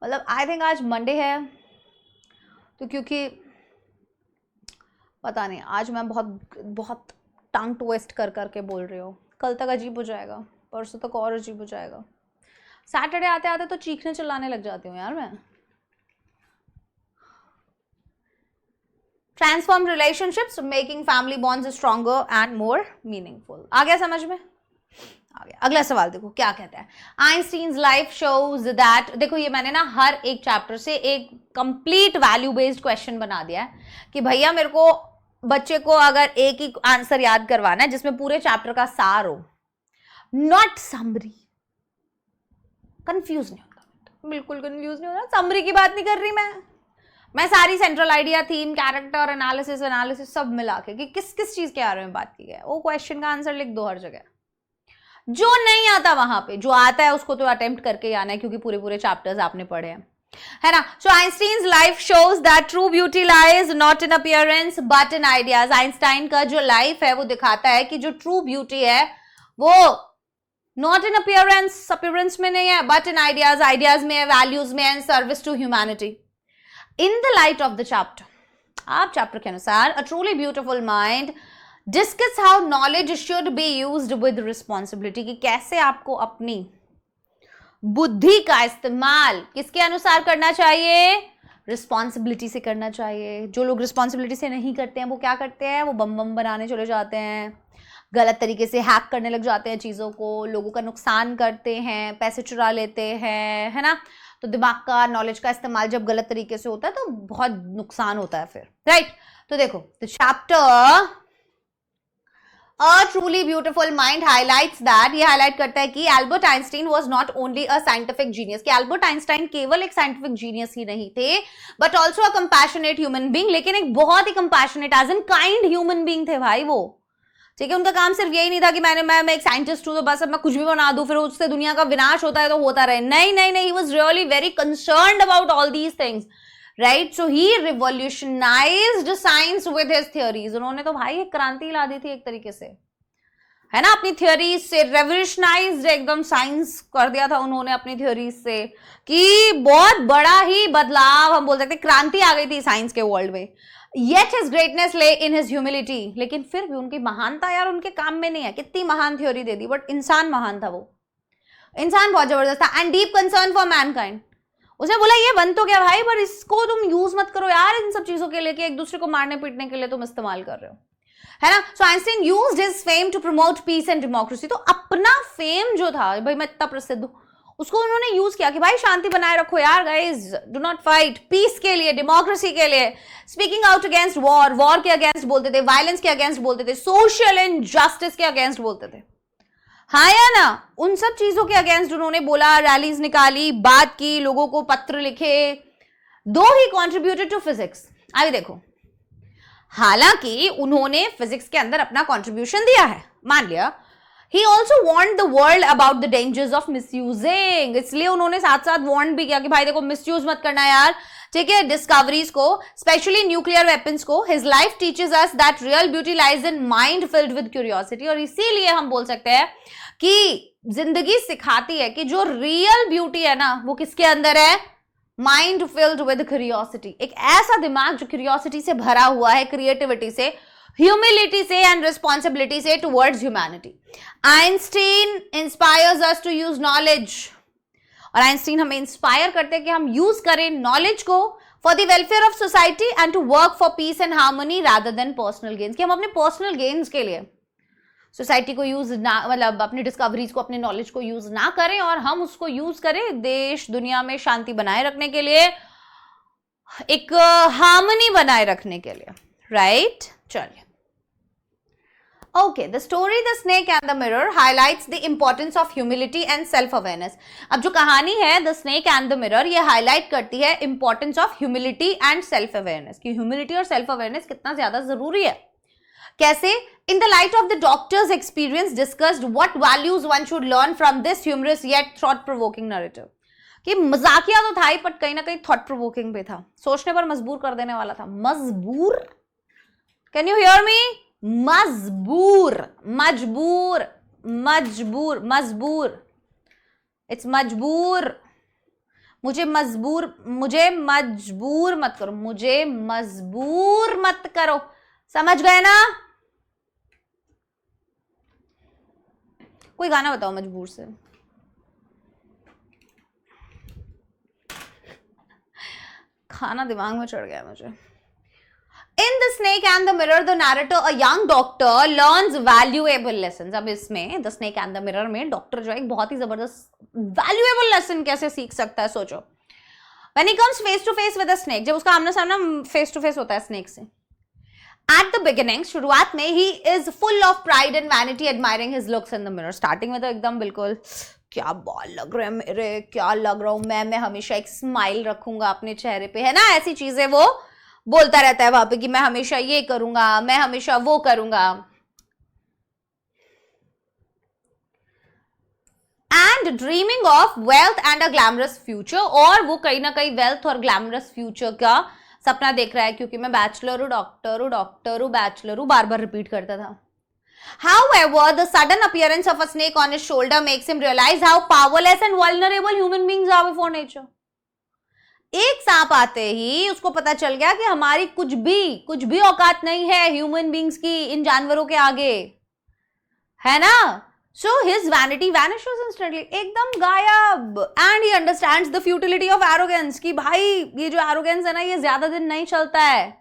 मतलब आई थिंक आज मंडे है तो क्योंकि पता नहीं, आज मैं बहुत टंग ट्विस्ट कर करके बोल रही हूँ. कल तक अजीब हो जाएगा, परसों तक और अजीब हो जाएगा, सैटरडे आते आते तो चीखने चिल्लाने लग जाती हूँ यार मैं. Transform relationships, making family bonds stronger and more meaningful. आ गया समझ में? आ गया. अगला सवाल देखो क्या कहता है. आइंस्टीन्स लाइफ शोज दैट, देखो ये मैंने ना हर एक चैप्टर से एक कंप्लीट वैल्यू बेस्ड क्वेश्चन बना दिया है कि भैया मेरे को बच्चे को अगर एक ही आंसर याद करवाना है जिसमें पूरे चैप्टर का सार हो, नॉट समरी. कंफ्यूज नहीं होता, बिल्कुल कंफ्यूज नहीं होता. समरी की बात नहीं कर रही मैं सारी central idea, theme, character, analysis सब मिला के कि किस किस चीज के बारे में बात की है, वो क्वेश्चन का आंसर लिख दो हर जगह. जो नहीं आता वहां पे, जो आता है उसको तो अटेम्प्ट करके ही आना है, क्योंकि पूरे पूरे चैप्टर्स आपने पढ़े हैं, है ना. So Einstein's life shows that true beauty lies not in appearance but in ideas. Einstein का जो लाइफ है वो दिखाता है कि जो ट्रू ब्यूटी है वो नॉट इन अपीयरेंस में नहीं है, बट इन आइडियाज में है, वैल्यूज में, and service to humanity. In the light of the chapter, आप चैप्टर के अनुसार, a truly beautiful mind discuss how knowledge should be used with responsibility, कि कैसे आपको अपनी बुद्धि का इस्तेमाल किसके अनुसार करना चाहिए, रिस्पॉन्सिबिलिटी से करना चाहिए. जो लोग रिस्पॉन्सिबिलिटी से नहीं करते हैं वो क्या करते हैं, वो बम बम बनाने चले जाते हैं, गलत तरीके से हैक करने लग जाते हैं चीज़ों को, लोगों का नुकसान करते हैं, पैसे चुरा लेते हैं, है ना. तो दिमाग का, नॉलेज का इस्तेमाल जब गलत तरीके से होता है तो बहुत नुकसान होता है फिर, राइट. तो देखो the chapter A truly beautiful mind highlights that, ये हाईलाइट करता है कि Albert Einstein was not only a scientific genius, कि एल्बर्ट आइंस्टाइन केवल एक साइंटिफिक जीनियस ही नहीं थे, but also a compassionate human being, लेकिन एक बहुत ही compassionate as in kind human being थे भाई वो. ठीक है, उनका काम सिर्फ यही नहीं था कि मैं एक साइंटिस्ट हूं तो बस अब मैं कुछ भी बना दूं फिर उससे दुनिया का विनाश होता है तो होता रहे. नहीं नहीं नहीं, he was really very concerned about all these things, right? So he revolutionized science with his theories. उन्होंने तो भाई एक क्रांति ला दी थी एक तरीके से. है ना, अपनी थियोरीज से रेवोल्यूशनाइज्ड एकदम साइंस कर दिया था उन्होंने अपनी थियोरीज से, कि बहुत बड़ा ही बदलाव, हम बोल सकते क्रांति आ गई थी साइंस के वर्ल्ड में। Yet his greatness lay in his humility, लेकिन फिर भी उनकी महानता यार उनके काम में नहीं है। कितनी महान थ्योरी दे दी, बट इंसान महान था, वो इंसान बहुत जबरदस्त था। And deep concern for Mankind, उसने बोला ये बन तो क्या भाई, पर इसको तुम यूज मत करो यार इन सब चीजों के लिए कि एक दूसरे को मारने पीटने के लिए तुम इस्तेमाल कर रहे हो, है ना। So Einstein used his fame to promote peace and democracy. तो अपना फेम जो था, भाई मैं इतना प्रसिद्ध हूं, उसको उन्होंने यूज किया कि भाई शांति बनाए रखो यार guys, do not fight, peace के लिए, डेमोक्रेसी के लिए, speaking out against war, war के अगेंस्ट बोलते थे, वायलेंस के अगेंस्ट बोलते थे, सोशल इनजस्टिस के अगेंस्ट बोलते थे, हाँ या ना, उन सब चीजों के अगेंस्ट उन्होंने बोला, रैलीज निकाली, बात की, लोगों को पत्र लिखे। दो ही कॉन्ट्रीब्यूटेड टू फिजिक्स। अभी देखो, हालांकि उन्होंने फिजिक्स के अंदर अपना कॉन्ट्रीब्यूशन दिया है, मान लिया, he also warned the world about the dangers of misusing, इसलिए उन्होंने साथ साथ वार्न भी किया कि भाई देखो मिसयूज मत करना यार, ठीक है, डिस्कवरीज को, स्पेशली न्यूक्लियर वेपन्स को। His life teaches us that real beauty lies in mind filled with curiosity, और इसीलिए हम बोल सकते हैं कि जिंदगी सिखाती है कि जो रियल ब्यूटी है ना वो किसके अंदर है, माइंड फिल्ड विद क्यूरियोसिटी, एक ऐसा दिमाग जो क्यूरियोसिटी से भरा हुआ है, क्रिएटिविटी से, ह्यूमिलिटी से एंड रिस्पॉन्सिबिलिटी से towards humanity. Einstein inspires us to use knowledge, और आइंस्टीन हमें इंस्पायर करते हैं कि हम यूज करें नॉलेज को for the welfare of society and to work for peace and harmony rather than personal gains, कि हम अपने पर्सनल गेन्स के लिए सोसाइटी को यूज ना, मतलब अपनी डिस्कवरीज को, अपने नॉलेज को यूज ना करें, और हम उसको यूज करें देश दुनिया में शांति बनाए रखने के लिए, एक हार्मनी बनाए रखने के लिए, राइट। चलिए, okay, the story the snake and the mirror highlights the importance of humility and self awareness. अब जो कहानी है the snake and the mirror, ये हाईलाइट करती है importance of humility and self awareness, कि ह्यूमिलिटी और सेल्फ अवेयरनेस कितना ज्यादा जरूरी है। कैसे? In the light of the doctor's experience discussed what values one should learn from this humorous yet thought-provoking narrative, कि मजाकिया तो था ही, पर कहीं ना कहीं थॉट प्रोवोकिंग भी था, सोचने पर मजबूर कर देने वाला था। मजबूर, कैन यू हियर मी? मजबूर, मजबूर, मजबूर, मजबूर, इट्स मजबूर। मुझे मजबूर मत करो, मुझे मजबूर मत करो, समझ गए ना? कोई गाना बताओ मजबूर से। खाना दिमाग में चढ़ गया मुझे। In The Snake and the Mirror, the narrator, a young doctor, learns valuable lessons. अब इसमें The Snake and the Mirror में डॉक्टर जो है एक बहुत ही जबरदस्त valuable lesson कैसे सीख सकता है, सोचो। When he comes face to face with a snake, जब उसका आमना सामना face to face होता है snake से, at the beginning, शुरुआत में he is full of pride and vanity, admiring his looks in the mirror. Starting में तो एकदम बिल्कुल क्या बाल लग रहे हैं मेरे, क्या लग रहा हूं मैं हमेशा एक स्माइल रखूंगा अपने चेहरे पे, है ना, ऐसी चीजें वो बोलता रहता है वहां पे कि मैं हमेशा ये करूंगा, मैं हमेशा वो करूंगा। And dreaming of wealth and a glamorous future, और वो कहीं ना कहीं वेल्थ और ग्लैमरस फ्यूचर का सपना देख रहा है, क्योंकि मैं बैचलर हूं, डॉक्टर हूं, बैचलर हूं, बार बार रिपीट करता था। However, the sudden appearance of a snake on his shoulder makes him realize how powerless and vulnerable human beings are before nature. एक सांप आते ही उसको पता चल गया कि हमारी कुछ भी औकात नहीं है ह्यूमन बींग्स की इन जानवरों के आगे, है ना। So his vanity vanishes instantly, एकदम गायब। And he understands the futility of arrogance, कि भाई ये जो arrogance है ना, ये ज्यादा दिन नहीं चलता है,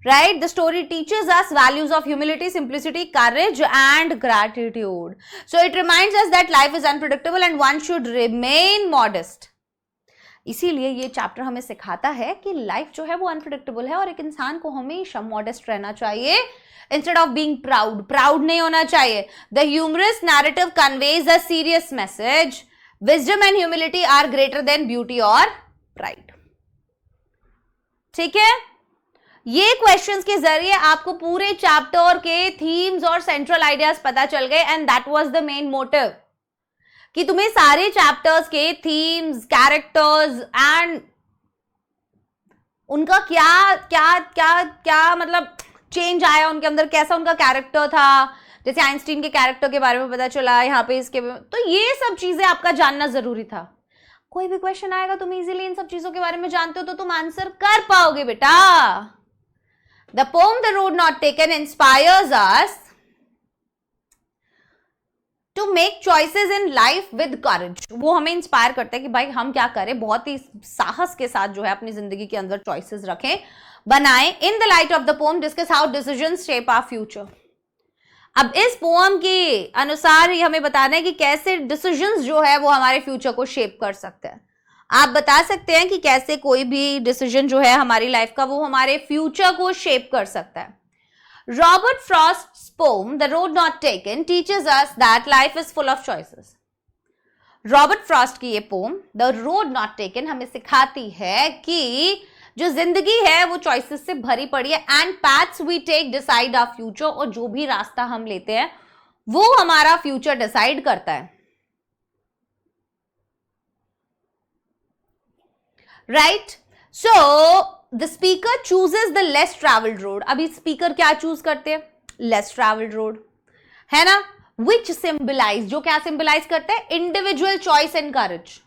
right? The story teaches us values of humility, simplicity, courage and gratitude. So it reminds us that life is unpredictable and one should remain modest. इसीलिए ये चैप्टर हमें सिखाता है कि लाइफ जो है वो अनप्रेडिक्टेबल है और एक इंसान को हमेशा मॉडेस्ट रहना चाहिए, इंस्टेड ऑफ बीइंग प्राउड नहीं होना चाहिए। The humorous narrative conveys a serious message, wisdom and humility are greater than beauty और प्राइड। ठीक है, ये क्वेश्चंस के जरिए आपको पूरे चैप्टर के थीम्स और सेंट्रल आइडियाज पता चल गए, and that was the main motive, कि तुम्हें सारे चैप्टर्स के थीम्स, कैरेक्टर्स एंड उनका क्या क्या क्या क्या मतलब चेंज आया उनके अंदर, कैसा उनका कैरेक्टर था, जैसे आइंस्टीन के कैरेक्टर के बारे में पता चला, यहाँ पे इसके, तो ये सब चीजें आपका जानना जरूरी था। कोई भी क्वेश्चन आएगा, तुम इजीली इन सब चीजों के बारे में जानते हो तो तुम आंसर कर पाओगे बेटा। The poem the road not taken inspires us to make choices in life with courage. वो हमें इंस्पायर करता है कि भाई हम क्या करें, बहुत ही साहस के साथ जो है अपनी जिंदगी के अंदर चॉइसेस रखें, बनाएं। In the light of the poem discuss how decisions shape our future. अब इस पोम के अनुसार ही हमें बताना है कि कैसे डिसीजंस जो है वो हमारे फ्यूचर को शेप कर सकते हैं। आप बता सकते हैं कि कैसे कोई भी डिसीजन जो है हमारी लाइफ का वो हमारे फ्यूचर को शेप कर सकता है। Robert Frost's poem the road not taken teaches us that life is full of choices. Robert Frost की ये poem the road not taken हमें सिखाती है कि जो जिंदगी है वो चॉइसेस से भरी पड़ी है, and paths we take decide our future. और जो भी रास्ता हम लेते हैं वो हमारा फ्यूचर डिसाइड करता है, right. So the speaker chooses the less travelled road. अभी स्पीकर क्या चूज करते हैं? लेस ट्रैवल्ड रोड, है ना, विच सिंबलाइज, जो क्या सिंबलाइज करता है? Individual choice and courage.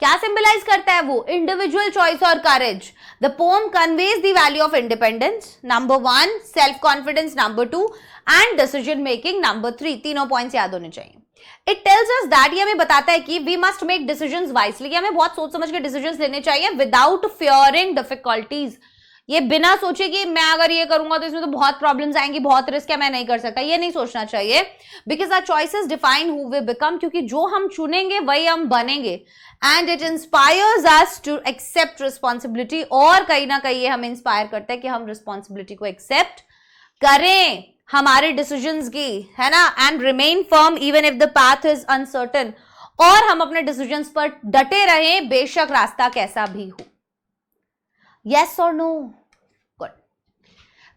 क्या सिंबलाइज करता है वो? इंडिविजुअल चॉइस और courage. The poem conveys the value of independence number 1, self confidence number 2 and decision making number 3। तीनों पॉइंट्स याद होने चाहिए। इट टेल्स अस दैट, ये हमें बताता है कि we must make decisions wisely, हमें बहुत सोच समझ के डिसीजंस लेने चाहिए विदाउट फियरिंग डिफिकल्टीज। ये बिना सोचे कि मैं अगर ये करूंगा तो इसमें तो बहुत प्रॉब्लम्स आएंगी, बहुत रिस्क है, मैं नहीं कर सकता, ये नहीं सोचना चाहिए। Because our choices define who we become, क्योंकि जो हम चुनेंगे वही हम बनेंगे। And it inspires us to accept responsibility, और कहीं ना कहीं ये हमें इंस्पायर करता है कि हम रिस्पॉन्सिबिलिटी को एक्सेप्ट करें हमारे डिसीजंस की, है ना, and remain firm even if the path is uncertain. और हम अपने डिसीजंस पर डटे रहें बेशक रास्ता कैसा भी हो। Yes or no? Good.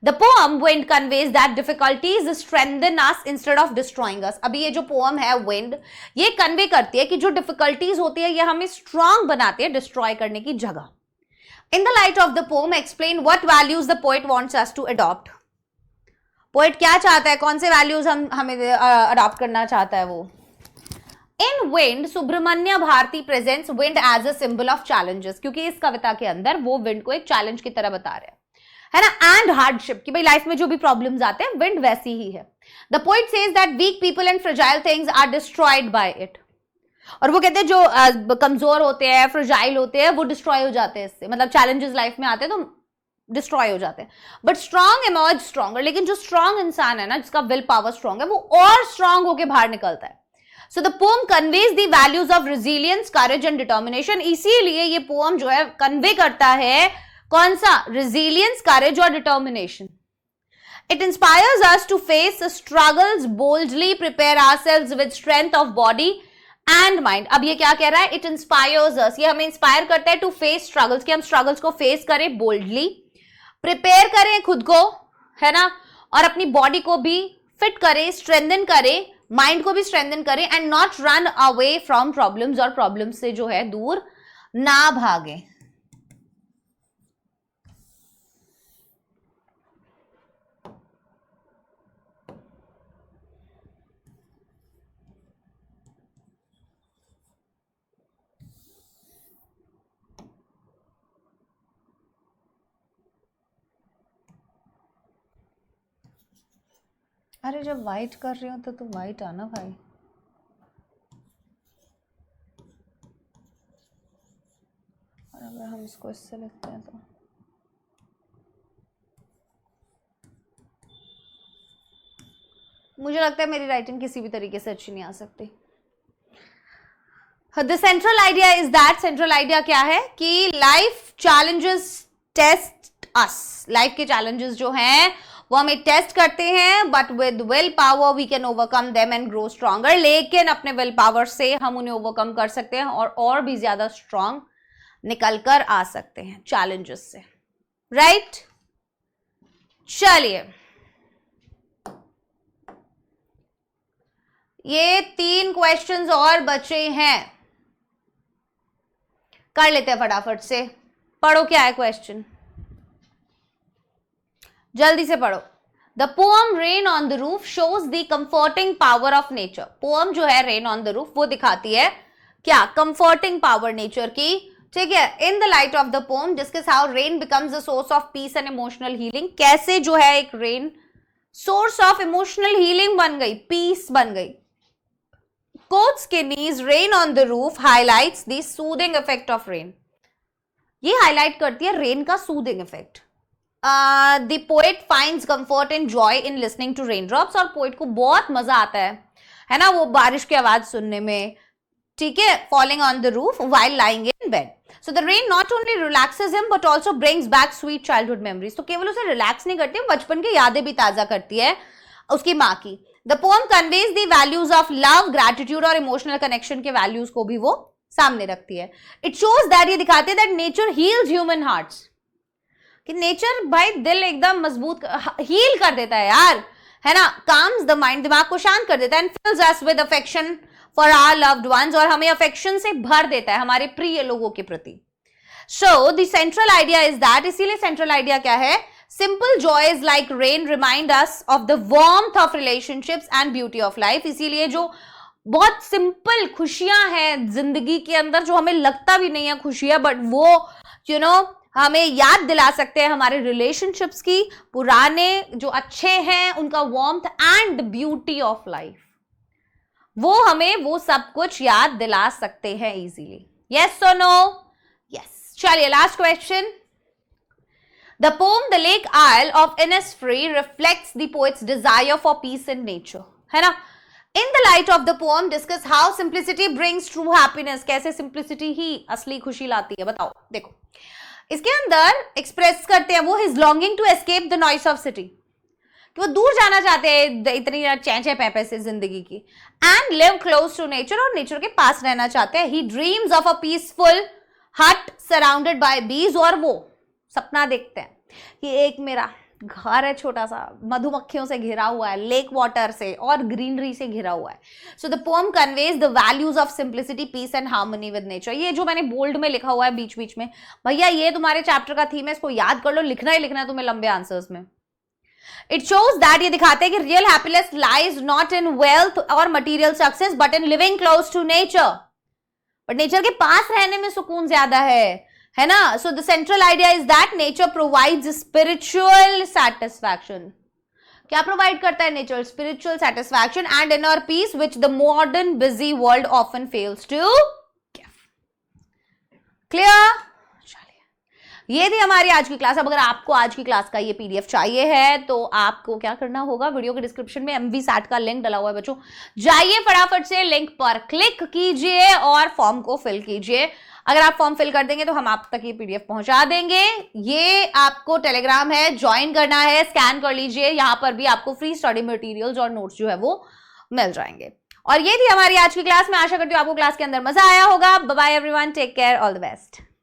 The poem Wind conveys that difficulties strengthen us instead of destroying us. अभी ये जो poem है Wind, ये कन्वे करती है कि जो डिफिकल्टीज होती है ये हमें स्ट्रांग बनाती है डिस्ट्रॉय करने की जगह। In the light of the poem, explain what values the poet wants us to adopt. Poet क्या चाहता है, कौन से वैल्यूज हमें अडॉप्ट करना चाहता है वो? In wind, Subramania Bharati presents wind as a symbol of challenges, क्योंकि इस कविता के अंदर वो विंड को एक चैलेंज की तरह बता रहे हैं, है ना, एंड हार्डशिप, कि भाई लाइफ में जो भी प्रॉब्लम्स आते हैं विंड वैसी ही है। The poet says that weak people and fragile things are destroyed by it. और वो कहते हैं जो कमजोर होते हैं, फ्रेजाइल होते हैं, वो डिस्ट्रॉय हो जाते हैं इससे, मतलब चैलेंजेस लाइफ में आते हैं तो डिस्ट्रॉय हो जाते हैं। बट स्ट्रॉन्ग इमर्ज स्ट्रॉन्गर, लेकिन जो स्ट्रॉन्ग इंसान है ना, जिसका विल पावर स्ट्रॉन्ग है, वो और स्ट्रॉन्ग होकर बाहर निकलता है। So the poem conveys the values of resilience, courage and determination. इसीलिए ये पोम जो है कन्वे करता है कौन सा? रेजिलियंस, करेज और determination. It inspires us to face struggles boldly, prepare ourselves with strength of body and mind. अब ये क्या कह रहा है? इट इंस्पायर्स अस, ये हमें इंस्पायर करता है टू फेस स्ट्रगल्स, कि हम स्ट्रगल्स को फेस करें बोल्डली, प्रिपेयर करें खुद को, है ना, और अपनी बॉडी को भी फिट करें, स्ट्रेंथन करें, माइंड को भी स्ट्रेंथन करें, and not run away from problems, और प्रॉब्लम्स से जो है दूर ना भागें। अरे जब वाइट कर रही हो तो वाइट आना भाई। और अगर हम इसको इससे लिखते हैं तो मुझे लगता है मेरी राइटिंग किसी भी तरीके से अच्छी नहीं आ सकती। The central idea is that, central idea क्या है कि life challenges test us. Life के चैलेंजेस जो हैं वो हमें टेस्ट करते हैं, but with will power we can overcome them and grow stronger. लेकिन अपने विल पावर से हम उन्हें ओवरकम कर सकते हैं और भी ज्यादा स्ट्रॉन्ग निकल कर आ सकते हैं चैलेंजेस से, राइट? चलिए, ये 3 क्वेश्चंस और बचे हैं, कर लेते हैं फटाफट से। पढ़ो क्या है क्वेश्चन, जल्दी से पढ़ो। The poem rain on the roof shows the comforting power of nature. Poem जो है रेन ऑन द रूफ वो दिखाती है क्या, कंफर्टिंग पावर नेचर की, ठीक है। In the light of the poem discuss how rain becomes a source of peace and emotional healing. कैसे जो है एक rain source of emotional healing बन गई, पीस बन गई। Coates Kinney's rain on the roof highlights the soothing effect of rain. ये highlight करती है रेन का soothing effect. The poet finds comfort and joy in listening to rain drops. और poet को बहुत मजा आता है ना, वो बारिश की आवाज सुनने में, ठीक है, falling on the roof while lying in bed. So the rain not only relaxes him but also brings back sweet childhood memories. तो केवल उसे रिलैक्स नहीं करती, बचपन की यादें भी ताजा करती है उसकी माँ की। The poem conveys the values of love, gratitude और इमोशनल कनेक्शन के वैल्यूज को भी वो सामने रखती है। इट शोज दैट, ये दिखाते हैं that nature heels human hearts, कि नेचर भाई दिल एकदम मजबूत हील कर देता है यार, है ना, काम्स द माइंड, दिमाग को शांत कर देता है, and fills us with affection for our loved ones, और हमें अफेक्शन से भर देता है हमारे प्रिय लोगों के प्रति। सो the central idea is that, इसीलिए सेंट्रल आइडिया क्या है, simple joys like rain remind us of the warmth of relationships and beauty of life. इसीलिए जो बहुत सिंपल खुशियां हैं जिंदगी के अंदर, जो हमें लगता भी नहीं है खुशियां, बट वो यू नो हमें याद दिला सकते हैं हमारे रिलेशनशिप्स की, पुराने जो अच्छे हैं उनका warmth and beauty of life, वो हमें वो सब कुछ याद दिला सकते हैं easily. Yes or no? Yes. चलिए last question. The poem the lake isle of Innisfree reflects the poet's desire for peace in nature, है ना। In the light of the poem discuss how simplicity brings true happiness. कैसे simplicity ही असली खुशी लाती है, बताओ। देखो इसके अंदर एक्सप्रेस करते हैं वो his longing to escape the noise of city, कि वो दूर जाना चाहते हैं इतनी चैंचे पैपे से जिंदगी की, and live close to nature, और नेचर के पास रहना चाहते हैं। He dreams of a peaceful hut surrounded by bees, और वो सपना देखते हैं कि एक मेरा घर है छोटा सा, मधुमक्खियों से घिरा हुआ है, लेक वाटर से और ग्रीनरी से घिरा हुआ है। So the poem conveys the values of simplicity, peace and harmony with nature. ये जो मैंने बोल्ड में लिखा हुआ है बीच बीच में, भैया ये तुम्हारे चैप्टर का थीम है, इसको याद कर लो, लिखना ही लिखना है तुम्हें लंबे आंसर्स में। इट शोज दैट, ये दिखाते हैं कि real happiness lies not in wealth और material success but in living close to nature. But nature के पास रहने में सुकून ज्यादा है ना। So the central idea is that nature provides spiritual satisfaction. क्या प्रोवाइड करता है nature? Spiritual satisfaction and inner peace which the modern busy world often fails to give. Clear? ये थी हमारी आज की क्लास। अब अगर आपको आज की क्लास का ये पीडीएफ चाहिए है तो आपको क्या करना होगा, वीडियो के डिस्क्रिप्शन में एमवी सैट का लिंक डला हुआ है बच्चों, जाइए फटाफट से लिंक पर क्लिक कीजिए और फॉर्म को फिल कीजिए। अगर आप फॉर्म फिल कर देंगे तो हम आप तक ये पीडीएफ पहुंचा देंगे। ये आपको टेलीग्राम है, ज्वाइन करना है, स्कैन कर लीजिए, यहां पर भी आपको फ्री स्टडी मटेरियल्स और नोट्स जो है वो मिल जाएंगे। और ये थी हमारी आज की क्लास। मैं आशा करती हूँ आपको क्लास के अंदर मजा आया होगा। Bye bye everyone, take care, all the best.